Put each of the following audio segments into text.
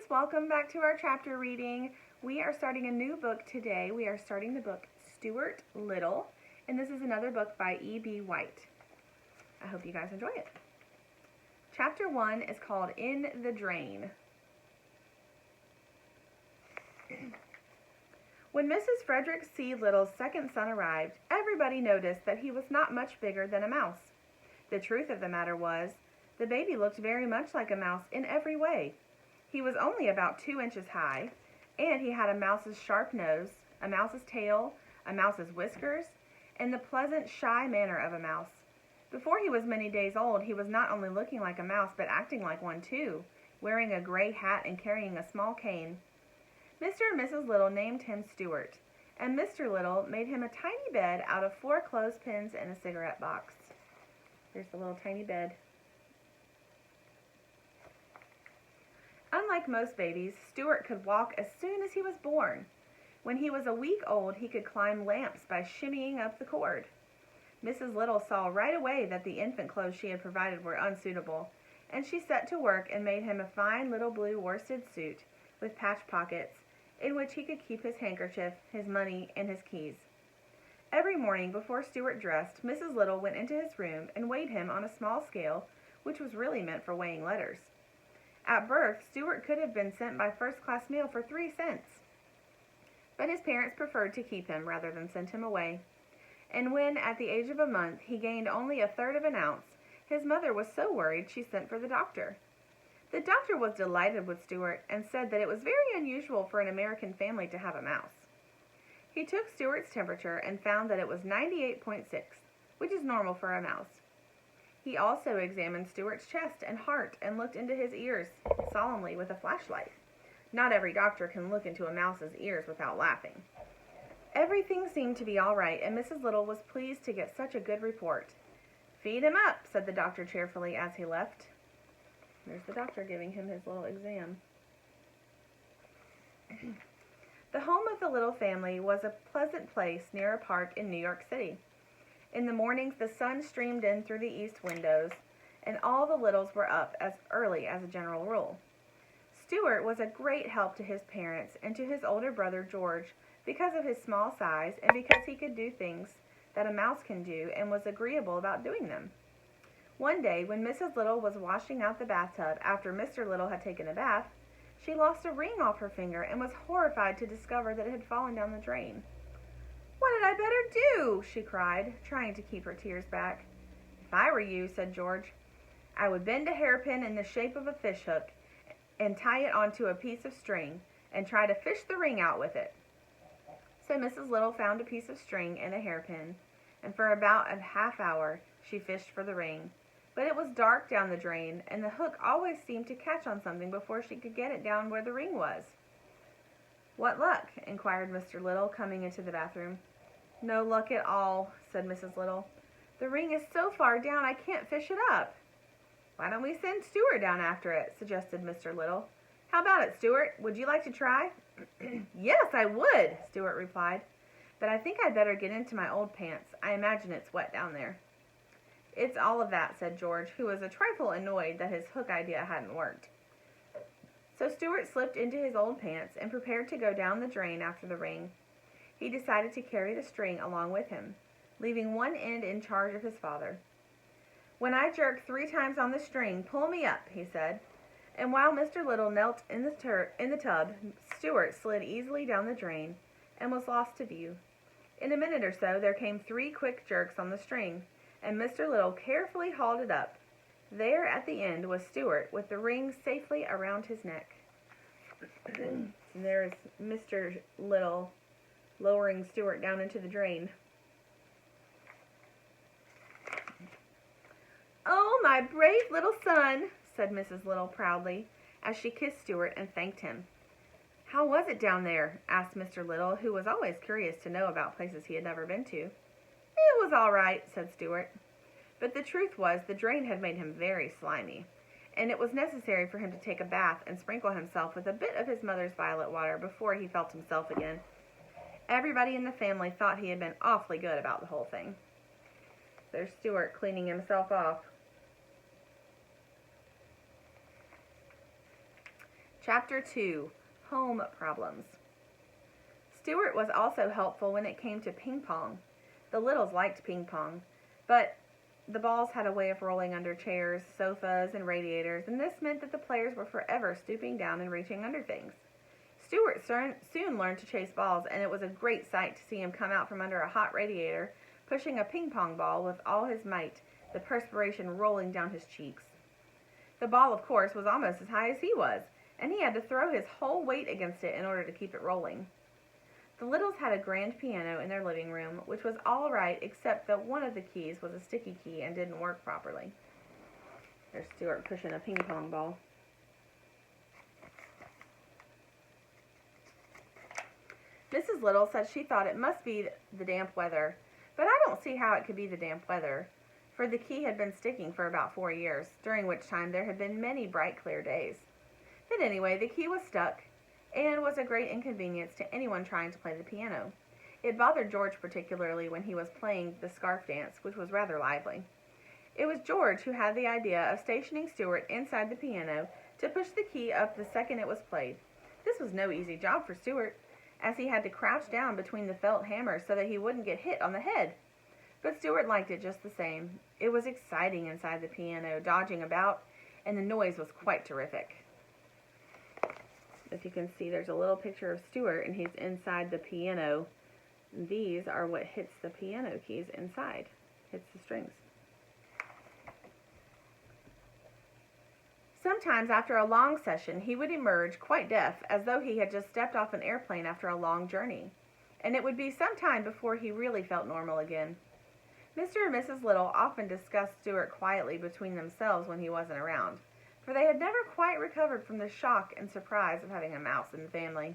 welcome back to our chapter reading. We are starting a new book today. We are starting the book Stuart Little, and this is another book by E.B. White. I hope you guys enjoy it. Chapter 1 is called In the Drain. When Mrs. Frederick C. Little's second son arrived, everybody noticed that he was not much bigger than a mouse. The truth of the matter was, the baby looked very much like a mouse in every way. He was only about 2 inches high, and he had a mouse's sharp nose, a mouse's tail, a mouse's whiskers, and the pleasant, shy manner of a mouse. Before he was many days old, he was not only looking like a mouse, but acting like one too, wearing a gray hat and carrying a small cane. Mr. and Mrs. Little named him Stuart, and Mr. Little made him a tiny bed out of 4 clothespins and a cigarette box. Here's the little tiny bed. Unlike most babies, Stuart could walk as soon as he was born. When he was a week old, he could climb lamps by shimmying up the cord. Mrs. Little saw right away that the infant clothes she had provided were unsuitable, and she set to work and made him a fine little blue worsted suit with patch pockets, in which he could keep his handkerchief, his money, and his keys. Every morning before Stuart dressed, Mrs. Little went into his room and weighed him on a small scale, which was really meant for weighing letters. At birth, Stuart could have been sent by first-class mail for 3 cents. But his parents preferred to keep him rather than send him away. And when, at the age of a month, he gained only 1/3 of an ounce, his mother was so worried she sent for the doctor. The doctor was delighted with Stuart and said that it was very unusual for an American family to have a mouse. He took Stuart's temperature and found that it was 98.6, which is normal for a mouse. He also examined Stuart's chest and heart and looked into his ears solemnly with a flashlight. Not every doctor can look into a mouse's ears without laughing. Everything seemed to be all right, and Mrs. Little was pleased to get such a good report. "Feed him up," said the doctor cheerfully as he left. There's the doctor giving him his little exam. The home of the Little family was a pleasant place near a park in New York City. In the mornings, the sun streamed in through the east windows, and all the Littles were up as early as a general rule. Stuart was a great help to his parents and to his older brother George because of his small size and because he could do things that a mouse can do and was agreeable about doing them. One day, when Mrs. Little was washing out the bathtub after Mr. Little had taken a bath, she lost a ring off her finger and was horrified to discover that it had fallen down the drain. "What had I better do?" she cried, trying to keep her tears back. "If I were you," said George, "I would bend a hairpin in the shape of a fish hook and tie it onto a piece of string and try to fish the ring out with it." So Mrs. Little found a piece of string and a hairpin, and for about a half hour she fished for the ring. But it was dark down the drain, and the hook always seemed to catch on something before she could get it down where the ring was. "What luck?" inquired Mr. Little, coming into the bathroom. "No luck at all," said Mrs. Little. "The ring is so far down I can't fish it up." "Why don't we send Stuart down after it?" suggested Mr. Little. "How about it, Stuart? Would you like to try?" "Yes, I would," Stuart replied. "But I think I'd better get into my old pants. I imagine it's wet down there." "It's all of that," said George, who was a trifle annoyed that his hook idea hadn't worked. So Stuart slipped into his old pants and prepared to go down the drain after the ring. He decided to carry the string along with him, leaving one end in charge of his father. "When I jerk 3 times on the string, pull me up," he said. And while Mr. Little knelt in the tub, Stuart slid easily down the drain and was lost to view. In a minute or so there came 3 quick jerks on the string, and Mr. Little carefully hauled it up. There at the end was Stuart with the ring safely around his neck. And there's Mr. Little lowering Stuart down into the drain. "Oh, my brave little son," said Mrs. Little proudly, as she kissed Stuart and thanked him. "How was it down there?" asked Mr. Little, who was always curious to know about places he had never been to. "It was all right," said Stuart. But the truth was the drain had made him very slimy, and it was necessary for him to take a bath and sprinkle himself with a bit of his mother's violet water before he felt himself again. Everybody in the family thought he had been awfully good about the whole thing. There's Stuart cleaning himself off. Chapter 2, Home Problems. Stuart was also helpful when it came to ping pong. The littles liked ping pong, but the balls had a way of rolling under chairs, sofas, and radiators, and this meant that the players were forever stooping down and reaching under things. Stuart soon learned to chase balls, and it was a great sight to see him come out from under a hot radiator, pushing a ping pong ball with all his might, the perspiration rolling down his cheeks. The ball, of course, was almost as high as he was, and he had to throw his whole weight against it in order to keep it rolling. The Littles had a grand piano in their living room, which was all right except that one of the keys was a sticky key and didn't work properly. There's Stuart pushing a ping pong ball. Mrs. Little said she thought it must be the damp weather, but I don't see how it could be the damp weather, for the key had been sticking for about 4 years, during which time there had been many bright, clear days. But anyway, the key was stuck, and was a great inconvenience to anyone trying to play the piano. It bothered George particularly when he was playing the scarf dance, which was rather lively. It was George who had the idea of stationing Stuart inside the piano to push the key up the second it was played. This was no easy job for Stuart, as he had to crouch down between the felt hammers so that he wouldn't get hit on the head. But Stuart liked it just the same. It was exciting inside the piano, dodging about, and the noise was quite terrific. As you can see, there's a little picture of Stuart, and he's inside the piano. These are what hits the piano keys inside. Hits the strings. Sometimes after a long session, he would emerge quite deaf, as though he had just stepped off an airplane after a long journey. And it would be some time before he really felt normal again. Mr. and Mrs. Little often discussed Stuart quietly between themselves when he wasn't around, for they had never quite recovered from the shock and surprise of having a mouse in the family.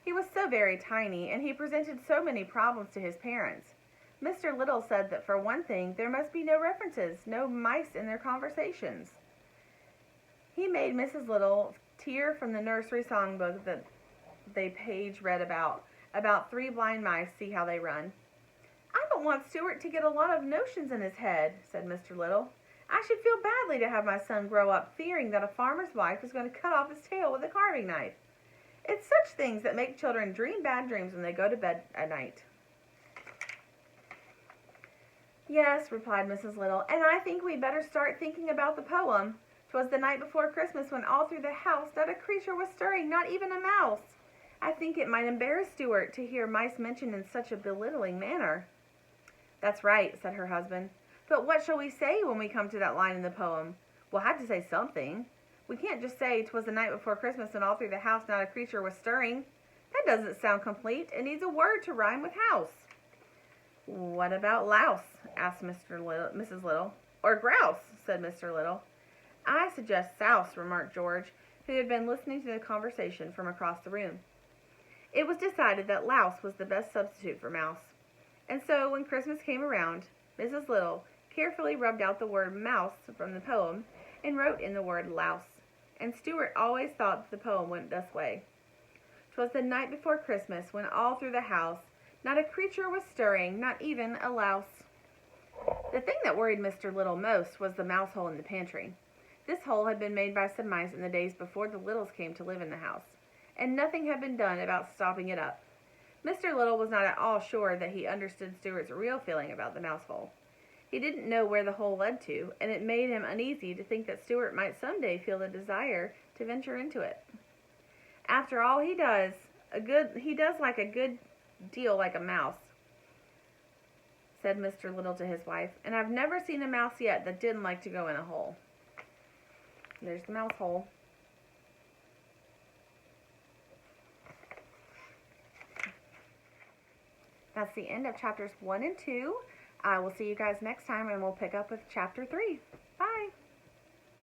He was so very tiny, and he presented so many problems to his parents. Mr. Little said that for one thing, there must be no references, no mice in their conversations. He made Mrs. Little tear from the nursery songbook that they page read about 3 blind mice see how they run. "I don't want Stuart to get a lot of notions in his head," said Mr. Little. "I should feel badly to have my son grow up fearing that a farmer's wife is going to cut off his tail with a carving knife. It's such things that make children dream bad dreams when they go to bed at night." "Yes," replied Mrs. Little, "and I think we better start thinking about the poem. 'Twas the night before Christmas when all through the house not a creature was stirring, not even a mouse. I think it might embarrass Stuart to hear mice mentioned in such a belittling manner." "That's right," said her husband. "But what shall we say when we come to that line in the poem? We'll have to say something. We can't just say 'twas the night before Christmas and all through the house not a creature was stirring. That doesn't sound complete. It needs a word to rhyme with house." "What about louse?" asked Mrs. Little. "Or grouse," said Mr. Little. "I suggest souse," remarked George, who had been listening to the conversation from across the room. It was decided that louse was the best substitute for mouse. And so, when Christmas came around, Mrs. Little carefully rubbed out the word mouse from the poem and wrote in the word louse. And Stuart always thought that the poem went this way. "'Twas the night before Christmas when all through the house not a creature was stirring, not even a louse." The thing that worried Mr. Little most was the mouse hole in the pantry. This hole had been made by some mice in the days before the Littles came to live in the house, and nothing had been done about stopping it up. Mr. Little was not at all sure that he understood Stuart's real feeling about the mouse hole. He didn't know where the hole led to, and it made him uneasy to think that Stuart might someday feel the desire to venture into it. "After all, he does like a good deal like a mouse," said Mr. Little to his wife, "and I've never seen a mouse yet that didn't like to go in a hole." There's the mouse hole. That's the end of chapters 1 and 2. I will see you guys next time, and we'll pick up with chapter 3.